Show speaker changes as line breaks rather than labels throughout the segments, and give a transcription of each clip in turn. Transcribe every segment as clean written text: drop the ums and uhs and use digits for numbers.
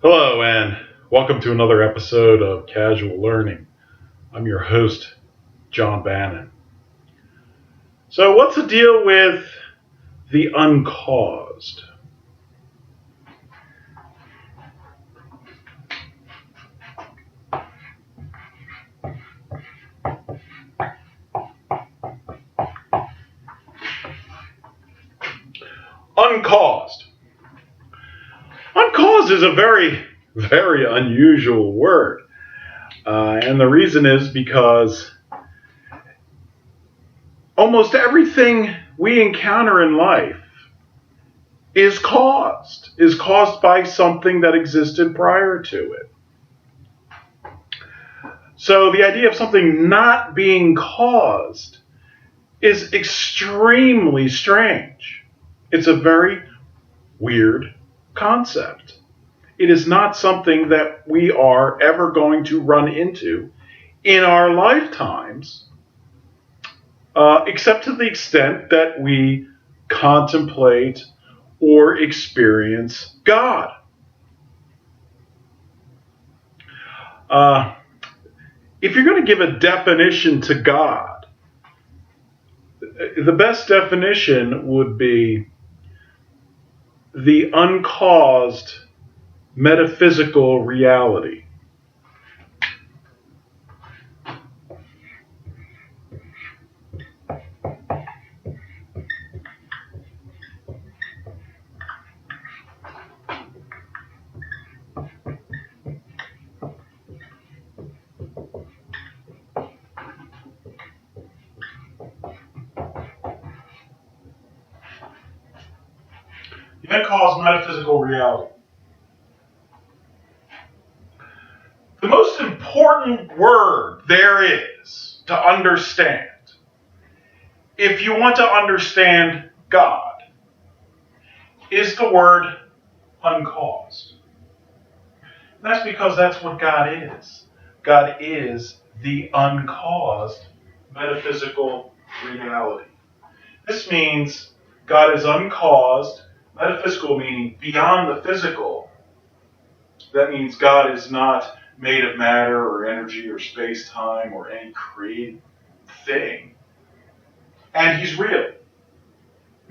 Hello, and welcome to another episode of Casual Learning. I'm your host, John Bannon. So, what's the deal with the uncaused? Uncaused. Uncaused is a very unusual word. And the reason is because almost everything we encounter in life is caused by something that existed prior to it. So the idea of something not being caused is extremely strange. It's a very weird concept. It is not something that we are ever going to run into in our lifetimes, except to the extent that we contemplate or experience God. If you're going to give a definition to God, the best definition would be the uncaused metaphysical reality. The uncaused metaphysical reality. The most important word there is to understand, if you want to understand God, is the word uncaused. And that's because that's what God is. God is the uncaused metaphysical reality. This means God is uncaused, metaphysical meaning beyond the physical. That means God is not made of matter or energy or space-time or any created thing. And he's real.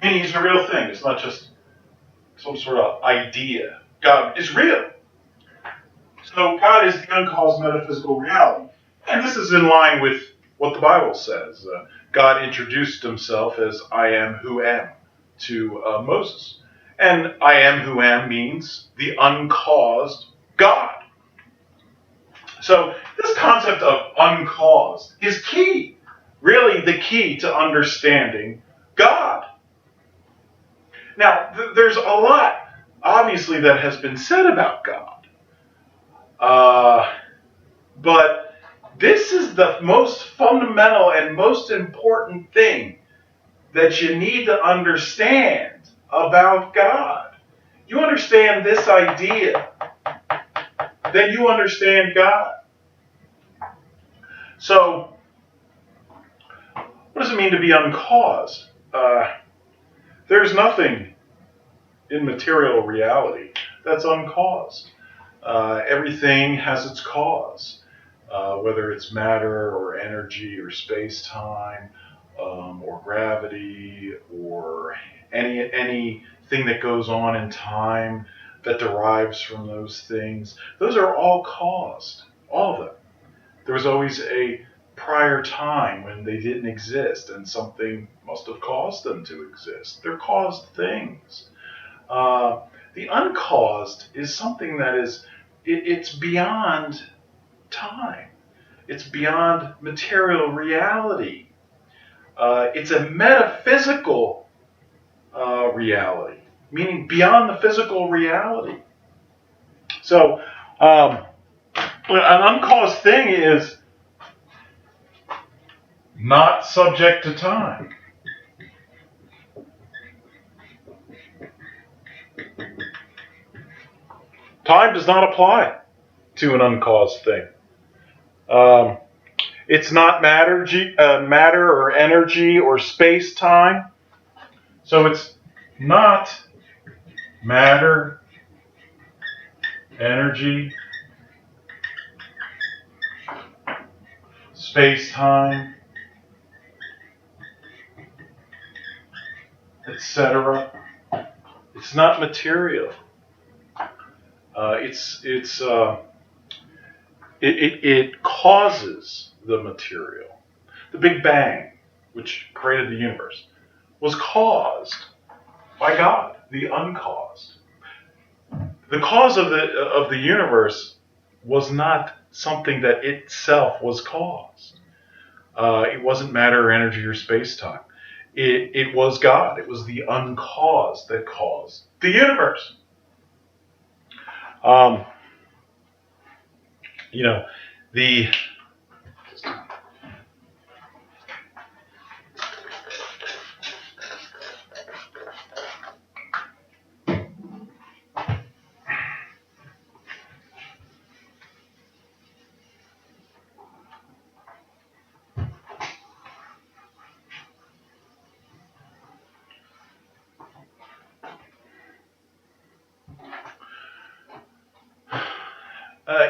Meaning he's a real thing. It's not just some sort of idea. God is real. So God is the uncaused metaphysical reality. And this is in line with what the Bible says. God introduced himself as I am who am to Moses. And I am who am means the uncaused God. So this concept of uncaused is key, really the key to understanding God. Now, there's a lot, obviously, that has been said about God. But this is the most fundamental and most important thing that you need to understand about God. You understand this idea, then you understand God. So, what does it mean to be uncaused? There's nothing in material reality that's uncaused. Everything has its cause, whether it's matter or energy or space-time or gravity or anything that goes on in time that derives from those things. Those are all caused, all of them. There was always a prior time when they didn't exist, and something must have caused them to exist. They're caused things. The uncaused is something that it's beyond time. It's beyond material reality. It's a metaphysical reality, meaning beyond the physical reality. So, an uncaused thing is not subject to time. Time does not apply to an uncaused thing. It's not matter or energy or space-time. So it's not matter energy, space-time, etc. It's not material. It causes the material. The Big Bang, which created the universe, was caused by God, the uncaused. The cause of the universe was not something that itself was caused. It wasn't matter, energy, or space-time. It was God. It was the uncaused that caused the universe. The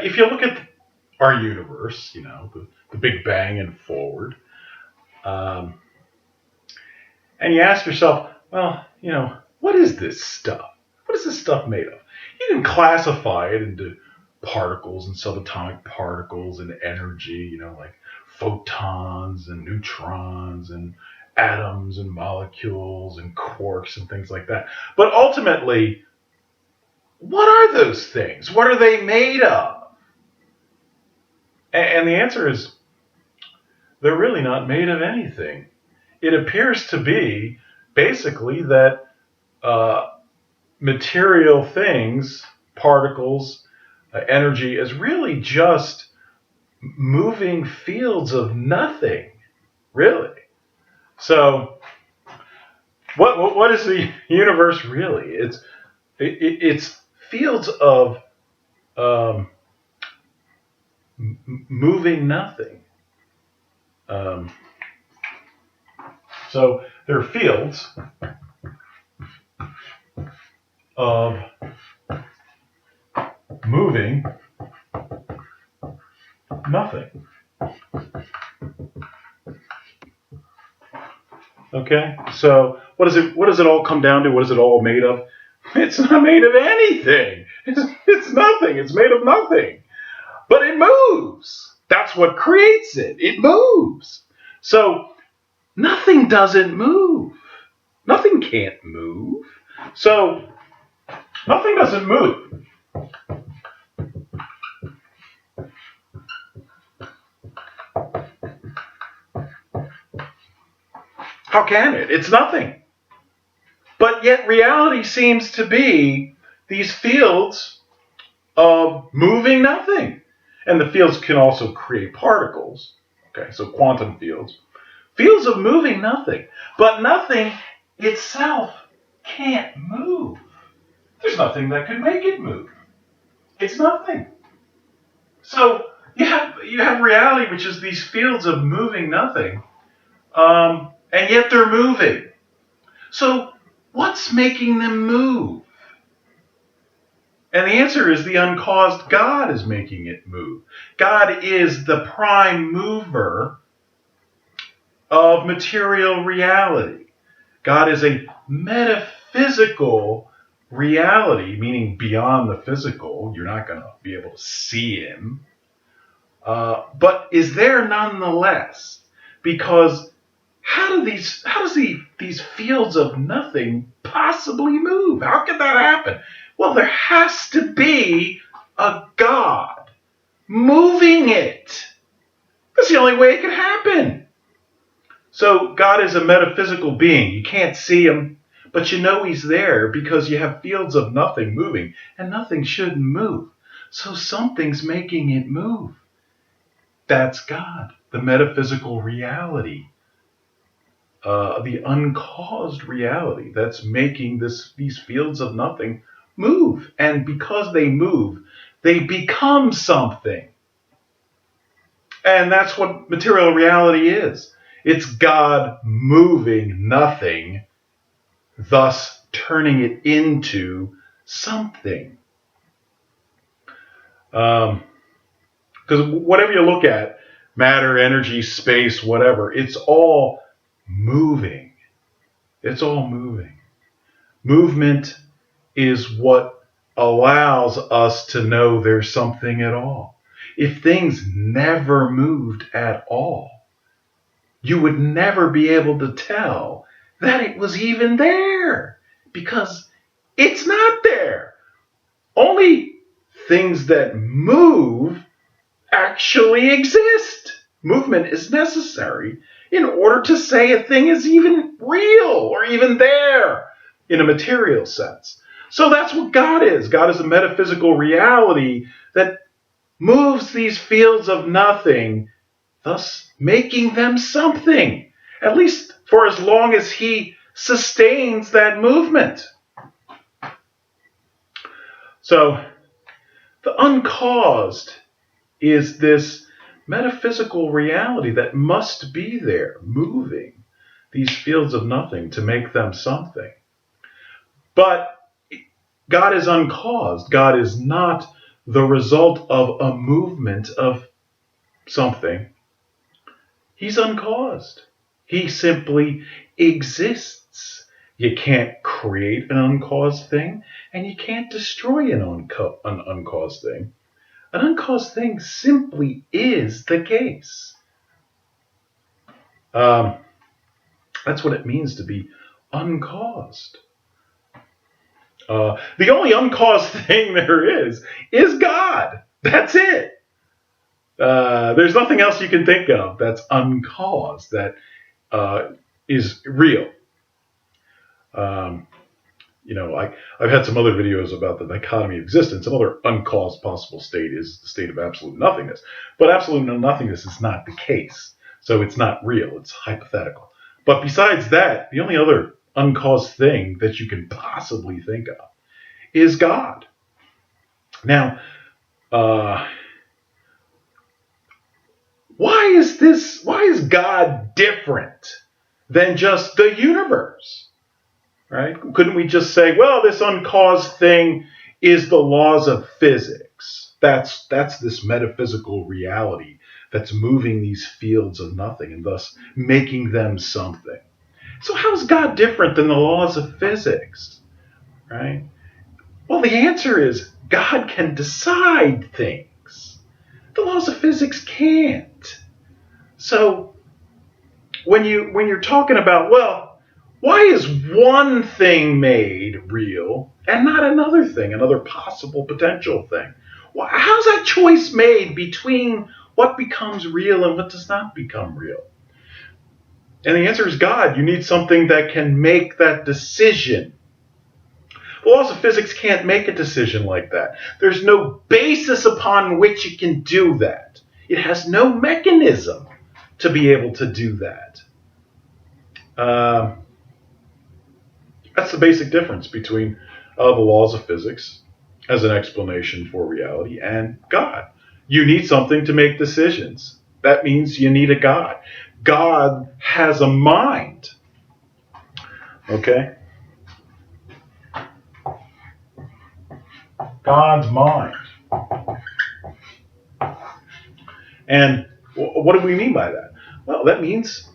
if you look at our universe, the Big Bang and forward, and you ask yourself, well, what is this stuff? What is this stuff made of? You can classify it into particles and subatomic particles and energy, like photons and neutrons and atoms and molecules and quarks and things like that. But ultimately, what are those things? What are they made of? And the answer is, they're really not made of anything. It appears to be basically that material things, particles, energy, is really just moving fields of nothing, really. So, what is the universe really? It's fields of moving nothing. So there are fields of moving nothing. Okay, so what does it all come down to? What is it all made of? It's not made of anything. It's nothing. It's made of nothing. But it moves. That's what creates it. It moves. So nothing doesn't move. Nothing can't move. So nothing doesn't move. How can it? It's nothing. But yet reality seems to be these fields of moving nothing. And the fields can also create particles. Okay, so quantum fields. Fields of moving nothing. But nothing itself can't move. There's nothing that could make it move. It's nothing. So you have reality, which is these fields of moving nothing, and yet they're moving. So what's making them move? And the answer is the uncaused God is making it move. God is the prime mover of material reality. God is a metaphysical reality, meaning beyond the physical. You're not going to be able to see him. But is there nonetheless, because how does these fields of nothing possibly move? How could that happen? Well, there has to be a God moving it. That's the only way it can happen. So God is a metaphysical being. You can't see him, but you know he's there because you have fields of nothing moving, and nothing shouldn't move. So something's making it move. That's God, the metaphysical reality. The uncaused reality that's making these fields of nothing move. And because they move, they become something. And that's what material reality is. It's God moving nothing, thus turning it into something. Because whatever you look at, matter, energy, space, whatever, it's all moving. It's all moving. Movement is what allows us to know there's something at all. If things never moved at all, you would never be able to tell that it was even there, because it's not there. Only things that move actually exist. Movement is necessary in order to say a thing is even real or even there in a material sense. So that's what God is. God is a metaphysical reality that moves these fields of nothing, thus making them something, at least for as long as he sustains that movement. So the uncaused is this metaphysical reality that must be there, moving these fields of nothing to make them something. But God is uncaused. God is not the result of a movement of something. He's uncaused. He simply exists. You can't create an uncaused thing, and you can't destroy an uncaused thing. An uncaused thing simply is the case. That's what it means to be uncaused. The only uncaused thing there is God. That's it. There's nothing else you can think of that's uncaused, that is real. I've had some other videos about the dichotomy of existence. Another uncaused possible state is the state of absolute nothingness. But absolute nothingness is not the case. So it's not real. It's hypothetical. But besides that, the only other uncaused thing that you can possibly think of is God. Now, why is God different than just the universe? Right? Couldn't we just say, well, this uncaused thing is the laws of physics. That's this metaphysical reality that's moving these fields of nothing and thus making them something. So how is God different than the laws of physics? Right? Well, the answer is God can decide things. The laws of physics can't. So when you're talking about, well, why is one thing made real and not another thing, another possible potential thing? Well, how's that choice made between what becomes real and what does not become real? And the answer is God. You need something that can make that decision. The laws of physics can't make a decision like that. There's no basis upon which it can do that. It has no mechanism to be able to do that. That's the basic difference between the laws of physics as an explanation for reality and God. You need something to make decisions. That means you need a God. God has a mind. Okay? God's mind. And what do we mean by that? Well, that means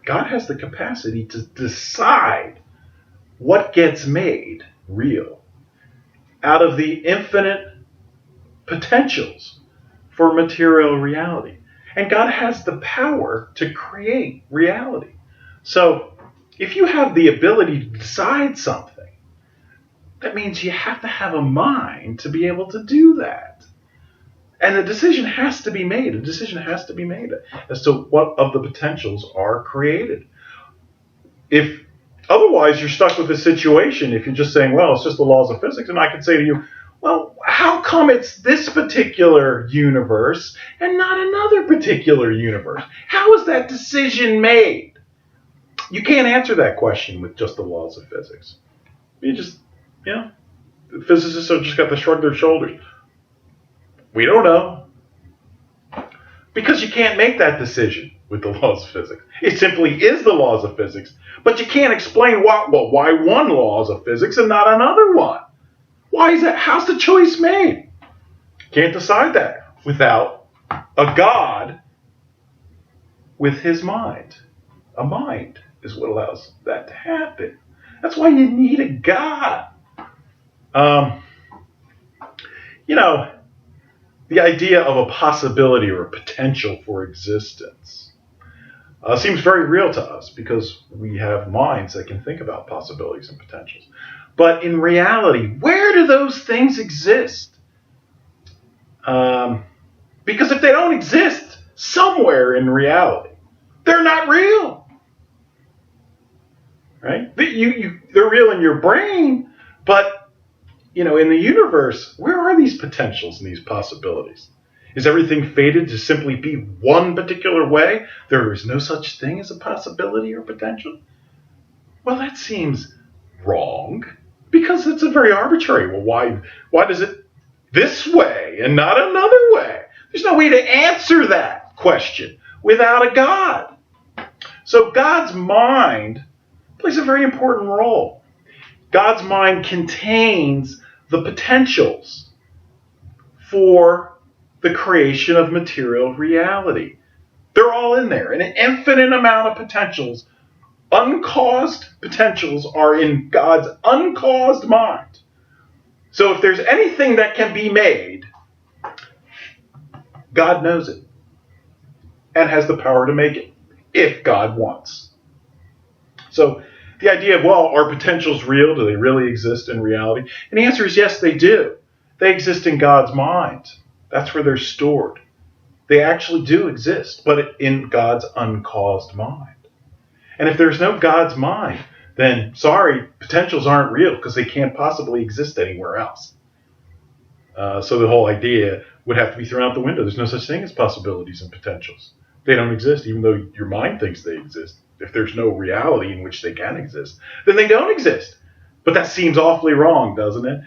God has the capacity to decide what gets made real out of the infinite potentials for material reality. And God has the power to create reality. So if you have the ability to decide something, that means you have to have a mind to be able to do that. And the decision has to be made. A decision has to be made as to what of the potentials are created. If otherwise, you're stuck with this situation if you're just saying, well, it's just the laws of physics. And I could say to you, well, how come it's this particular universe and not another particular universe? How is that decision made? You can't answer that question with just the laws of physics. You just, the physicists have just got to shrug their shoulders. We don't know. Because you can't make that decision with the laws of physics. It simply is the laws of physics. But you can't explain why one laws of physics and not another one. Why is that? How's the choice made? Can't decide that without a God with his mind. A mind is what allows that to happen. That's why you need a God. The idea of a possibility or a potential for existence seems very real to us because we have minds that can think about possibilities and potentials. But in reality, where do those things exist? Because if they don't exist somewhere in reality, they're not real. Right? They're real in your brain, but in the universe, where are these potentials and these possibilities? Is everything fated to simply be one particular way? There is no such thing as a possibility or potential? Well, that seems wrong because it's a very arbitrary. Well, why does it this way and not another way? There's no way to answer that question without a God. So God's mind plays a very important role. God's mind contains the potentials for the creation of material reality. They're all in there. An infinite amount of potentials, uncaused potentials, are in God's uncaused mind. So if there's anything that can be made, God knows it and has the power to make it if God wants. So the idea of, well, are potentials real? Do they really exist in reality? And the answer is yes, they do. They exist in God's mind. That's where they're stored. They actually do exist, but in God's uncaused mind. And if there's no God's mind, then sorry, potentials aren't real because they can't possibly exist anywhere else. So the whole idea would have to be thrown out the window. There's no such thing as possibilities and potentials. They don't exist, even though your mind thinks they exist. If there's no reality in which they can exist, then they don't exist. But that seems awfully wrong, doesn't it?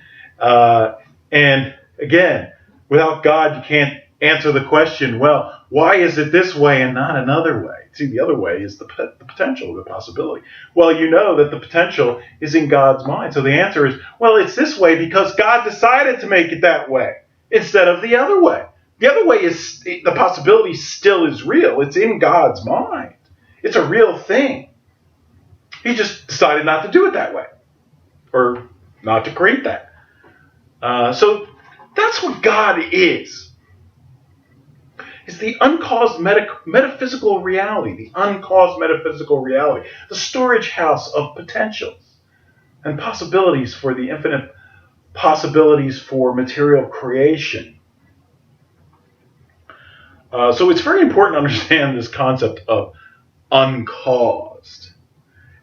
And again, without God, you can't answer the question, well, why is it this way and not another way? See, the other way is the potential, the possibility. Well, you know that the potential is in God's mind. So the answer is, well, it's this way because God decided to make it that way instead of the other way. The other way is, the possibility still is real. It's in God's mind. It's a real thing. He just decided not to do it that way or not to create that. So that's what God is. It's the uncaused metaphysical reality, the uncaused metaphysical reality, the storage house of potentials and possibilities for the infinite possibilities for material creation. So it's very important to understand this concept of uncaused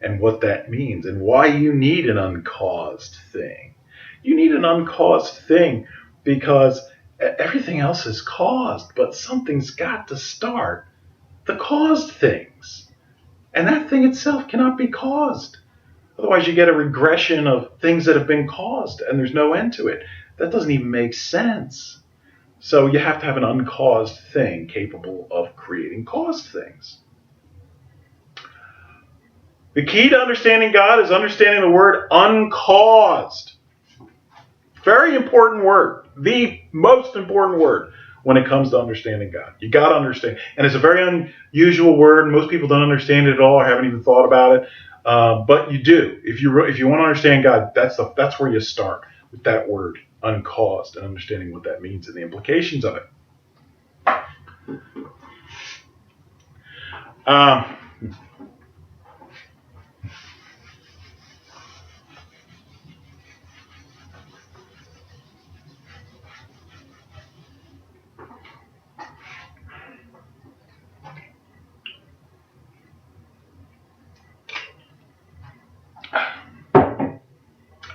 and what that means and why you need an uncaused thing. You need an uncaused thing because everything else is caused, but something's got to start the caused things. And that thing itself cannot be caused. Otherwise you get a regression of things that have been caused and there's no end to it. That doesn't even make sense. So you have to have an uncaused thing capable of creating caused things. The key to understanding God is understanding the word uncaused. Very important word. The most important word when it comes to understanding God. You got to understand. And it's a very unusual word. Most people don't understand it at all or haven't even thought about it. But you do. If you want to understand God, that's where you start with that word, uncaused, and understanding what that means and the implications of it.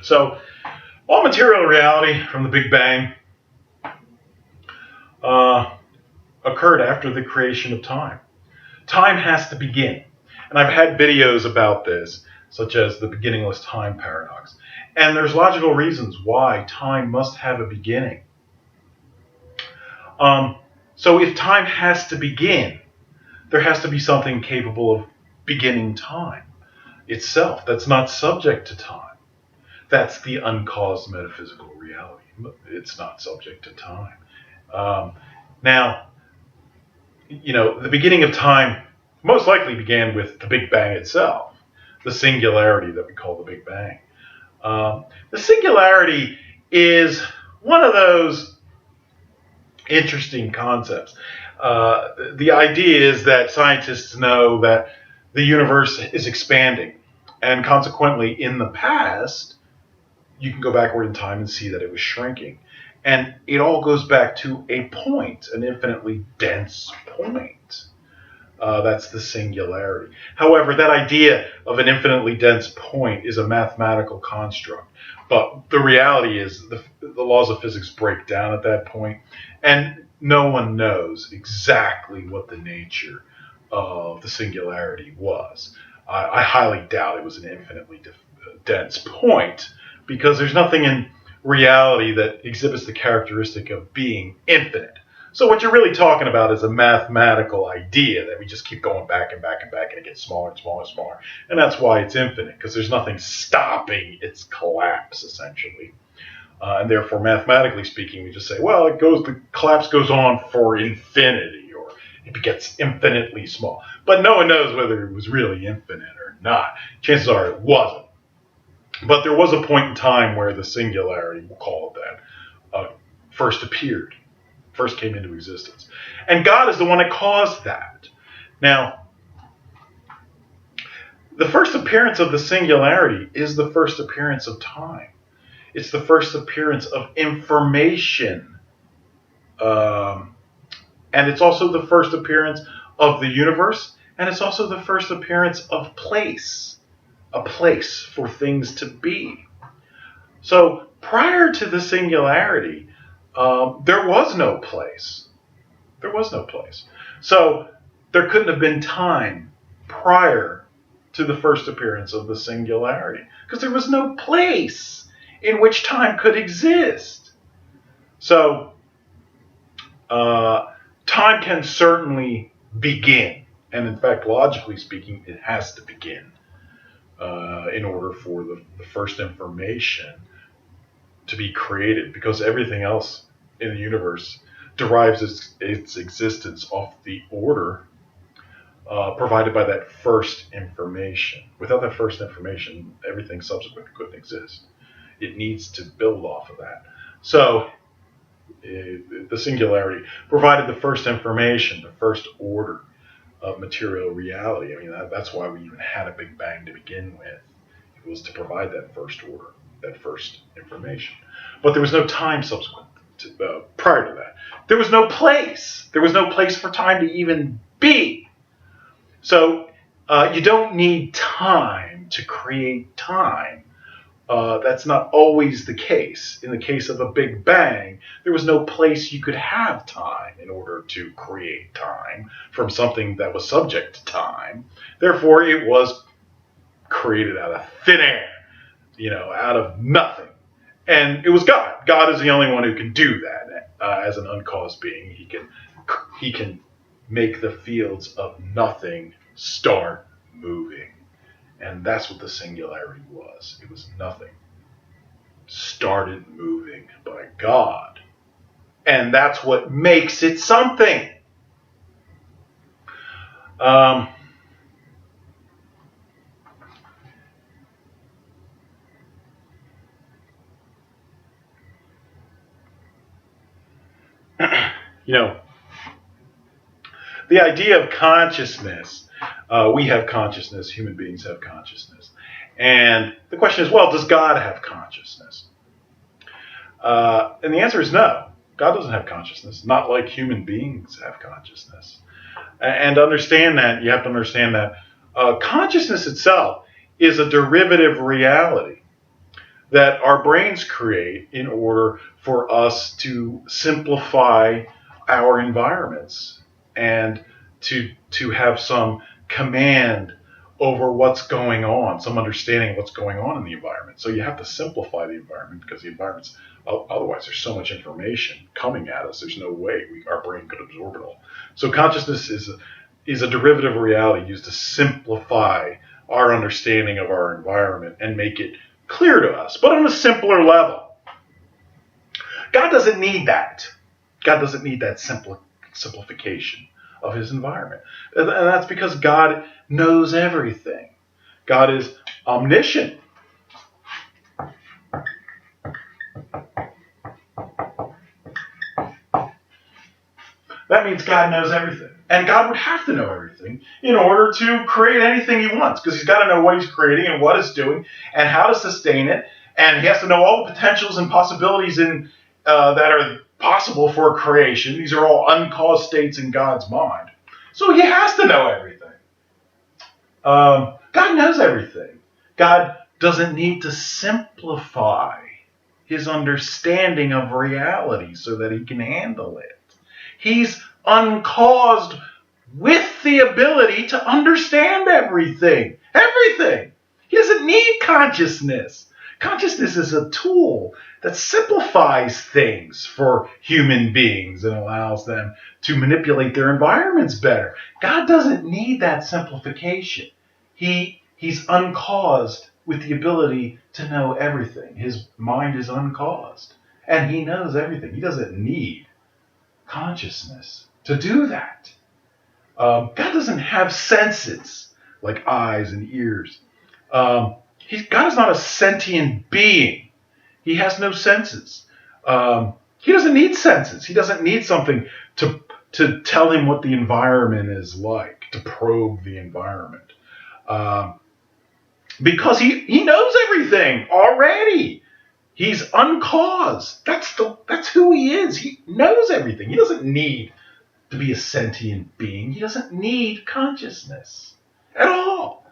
So, all material reality from the Big Bang occurred after the creation of time. Time has to begin. And I've had videos about this, such as the beginningless time paradox. And there's logical reasons why time must have a beginning. So if time has to begin, there has to be something capable of beginning time itself that's not subject to time. That's the uncaused metaphysical reality. It's not subject to time. Now, the beginning of time most likely began with the Big Bang itself, the singularity that we call the Big Bang. The singularity is one of those interesting concepts. The idea is that scientists know that the universe is expanding, and consequently, in the past, you can go backward in time and see that it was shrinking. And it all goes back to a point, an infinitely dense point. That's the singularity. However, that idea of an infinitely dense point is a mathematical construct. But the reality is the laws of physics break down at that point, and no one knows exactly what the nature of the singularity was. I highly doubt it was an infinitely dense point, because there's nothing in reality that exhibits the characteristic of being infinite. So what you're really talking about is a mathematical idea that we just keep going back and back and back, and it gets smaller and smaller and smaller. And that's why it's infinite, because there's nothing stopping its collapse, essentially. And therefore, mathematically speaking, we just say, well, the collapse goes on for infinity, or it gets infinitely small. But no one knows whether it was really infinite or not. Chances are it wasn't. But there was a point in time where the singularity, we'll call it that, first came into existence. And God is the one that caused that. Now, the first appearance of the singularity is the first appearance of time. It's the first appearance of information. And it's also the first appearance of the universe, and it's also the first appearance of place, a place for things to be. So prior to the singularity, there was no place. There was no place. So there couldn't have been time prior to the first appearance of the singularity, because there was no place in which time could exist. So time can certainly begin. And in fact, logically speaking, it has to begin in order for the first information to be created, because everything else in the universe derives its existence off the order provided by that first information. Without that first information, everything subsequent couldn't exist. It needs to build off of that. So the singularity provided the first information, the first order of material reality. I mean, that's why we even had a Big Bang to begin with. It was to provide that first order, that first information. But there was no time subsequent prior to that. There was no place. There was no place for time to even be. So you don't need time to create time. That's not always the case. In the case of a Big Bang, there was no place you could have time in order to create time from something that was subject to time. Therefore, it was created out of thin air, out of nothing. And it was God. God is the only one who can do that as an uncaused being. He can make the fields of nothing start moving. And that's what the singularity was. It was nothing. Started moving by God. And that's what makes it something. The idea of consciousness, we have consciousness, human beings have consciousness. And the question is, well, does God have consciousness? And the answer is no. God doesn't have consciousness, not like human beings have consciousness. And to understand that, you have to understand that consciousness itself is a derivative reality that our brains create in order for us to simplify our environments and to have some command over what's going on, some understanding of what's going on in the environment. So you have to simplify the environment, because the environment's, otherwise there's so much information coming at us, there's no way our brain could absorb it all. So consciousness is a derivative reality used to simplify our understanding of our environment and make it clear to us, but on a simpler level. God doesn't need that. God doesn't need that simplification of his environment. And that's because God knows everything. God is omniscient. That means God knows everything. And God would have to know everything in order to create anything he wants, because he's got to know what he's creating and what it's doing and how to sustain it. And he has to know all the potentials and possibilities that are possible for creation. These are all uncaused states in God's mind. So he has to know everything. God knows everything. God doesn't need to simplify his understanding of reality so that he can handle it. He's uncaused with the ability to understand everything. Everything. He doesn't need consciousness. Consciousness is a tool that simplifies things for human beings and allows them to manipulate their environments better. God doesn't need that simplification. He's uncaused with the ability to know everything. His mind is uncaused, and he knows everything. He doesn't need consciousness to do that. God doesn't have senses like eyes and ears. God is not a sentient being. He has no senses. He doesn't need senses. He doesn't need something to tell him what the environment is like, to probe the environment. Because he knows everything already. He's uncaused. That's who he is. He knows everything. He doesn't need to be a sentient being. He doesn't need consciousness at all.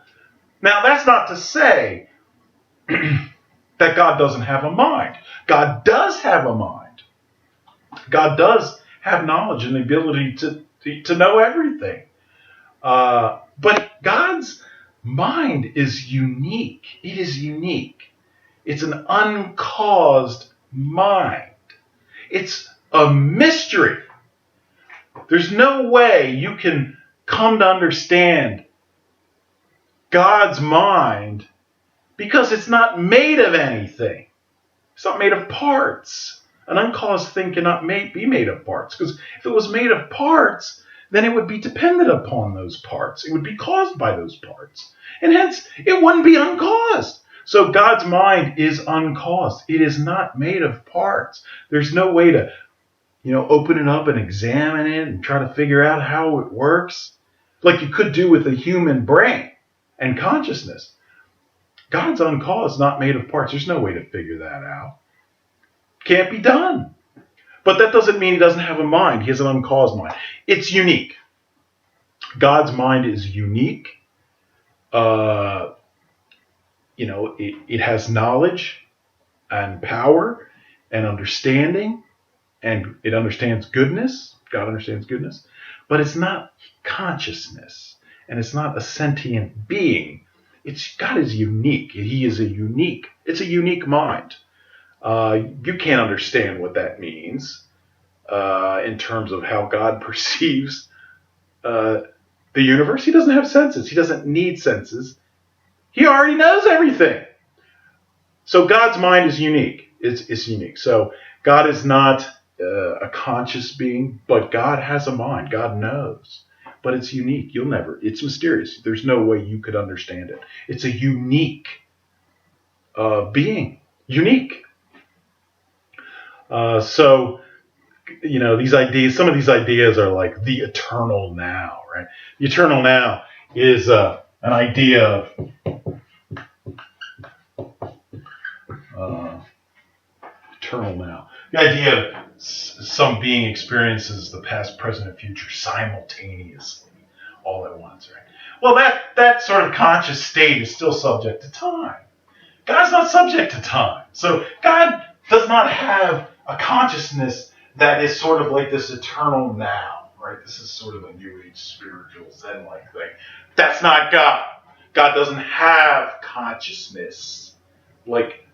Now, that's not to say that God doesn't have a mind. God does have a mind. God does have knowledge and the ability to know everything. But God's mind is unique. It is unique. It's an uncaused mind. It's a mystery. There's no way you can come to understand God's mind because it's not made of anything. It's not made of parts. An uncaused thing cannot be made of parts, because if it was made of parts, then it would be dependent upon those parts. It would be caused by those parts. And hence, it wouldn't be uncaused. So God's mind is uncaused. It is not made of parts. There's no way to, open it up and examine it and try to figure out how it works, like you could do with a human brain and consciousness. God's uncaused, not made of parts. There's no way to figure that out. Can't be done. But that doesn't mean he doesn't have a mind. He has an uncaused mind. It's unique. God's mind is unique. It has knowledge and power and understanding, and it understands goodness. God understands goodness. But it's not consciousness, and it's not a sentient being. God is unique. It's a unique mind. You can't understand what that means in terms of how God perceives the universe. He doesn't have senses. He doesn't need senses. He already knows everything. So God's mind is unique. It's unique. So God is not a conscious being, but God has a mind. God knows. But it's unique. It's mysterious. There's no way you could understand it. It's a unique being. Unique. So these ideas, some of these ideas are like the eternal now, right? The eternal now is an idea of eternal now. The idea of some being experiences the past, present, and future simultaneously, all at once, right? Well, that sort of conscious state is still subject to time. God's not subject to time. So God does not have a consciousness that is sort of like this eternal now, right? This is sort of a New Age spiritual Zen-like thing. That's not God. God doesn't have consciousness like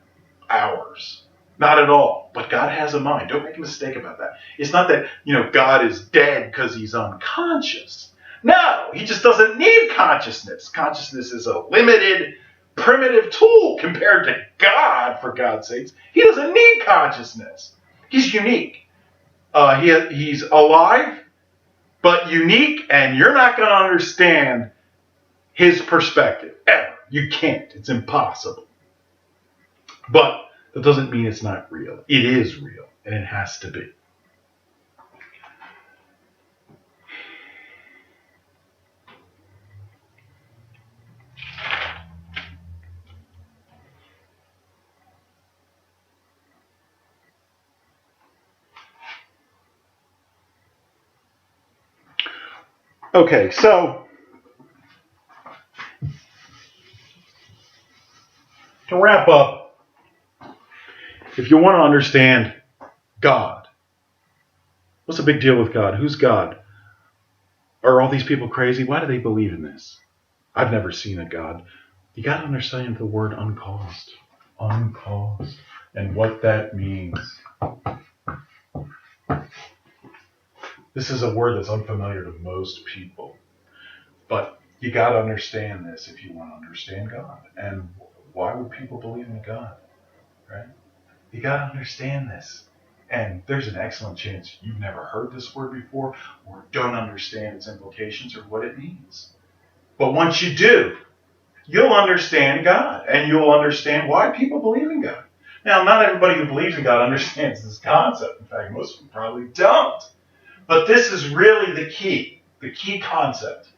ours. Not at all. But God has a mind. Don't make a mistake about that. It's not that, God is dead because he's unconscious. No, he just doesn't need consciousness. Consciousness is a limited, primitive tool compared to God, for God's sakes. He doesn't need consciousness. He's unique. He's alive, but unique, and you're not going to understand his perspective ever. You can't. It's impossible. But that doesn't mean it's not real. It is real, and it has to be. Okay, so to wrap up, if you want to understand God, what's the big deal with God? Who's God? Are all these people crazy? Why do they believe in this? I've never seen a God. You got to understand the word uncaused. Uncaused. And what that means. This is a word that's unfamiliar to most people. But you got to understand this if you want to understand God. And why would people believe in God? Right? You got to understand this. And there's an excellent chance you've never heard this word before or don't understand its implications or what it means. But once you do, you'll understand God and you'll understand why people believe in God. Now, not everybody who believes in God understands this concept. In fact, most of them probably don't. But this is really the key concept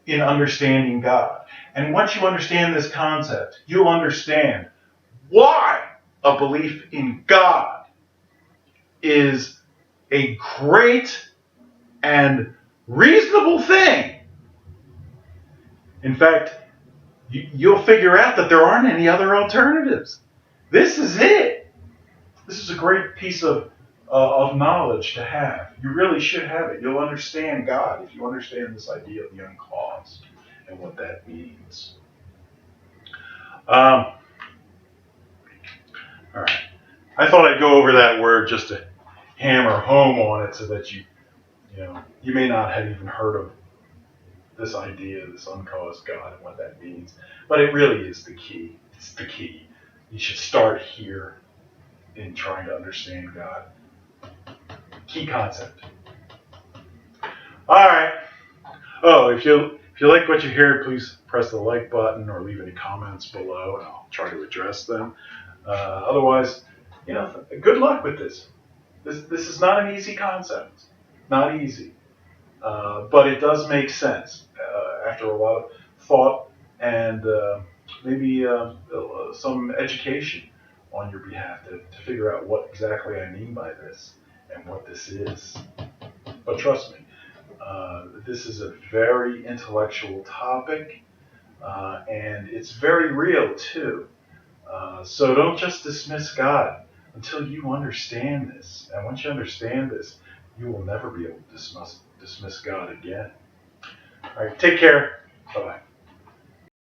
in understanding God. And once you understand this concept, you'll understand why a belief in God is a great and reasonable thing. In fact, you'll figure out that there aren't any other alternatives. This is it. This is a great piece of knowledge to have. You really should have it. You'll understand God if you understand this idea of the uncaused and what that means. All right. I thought I'd go over that word just to hammer home on it so that you may not have even heard of this idea, this uncaused God and what that means. But it really is the key. It's the key. You should start here in trying to understand God. Key concept. All right. Oh, if you like what you hear, please press the like button or leave any comments below, and I'll try to address them. Otherwise, good luck with this. This is not an easy concept. Not easy. But it does make sense after a lot of thought and maybe some education on your behalf to figure out what exactly I mean by this and what this is. But trust me, this is a very intellectual topic and it's very real too. So don't just dismiss God until you understand this. And once you understand this, you will never be able to dismiss God again. All right, take care. Bye-bye.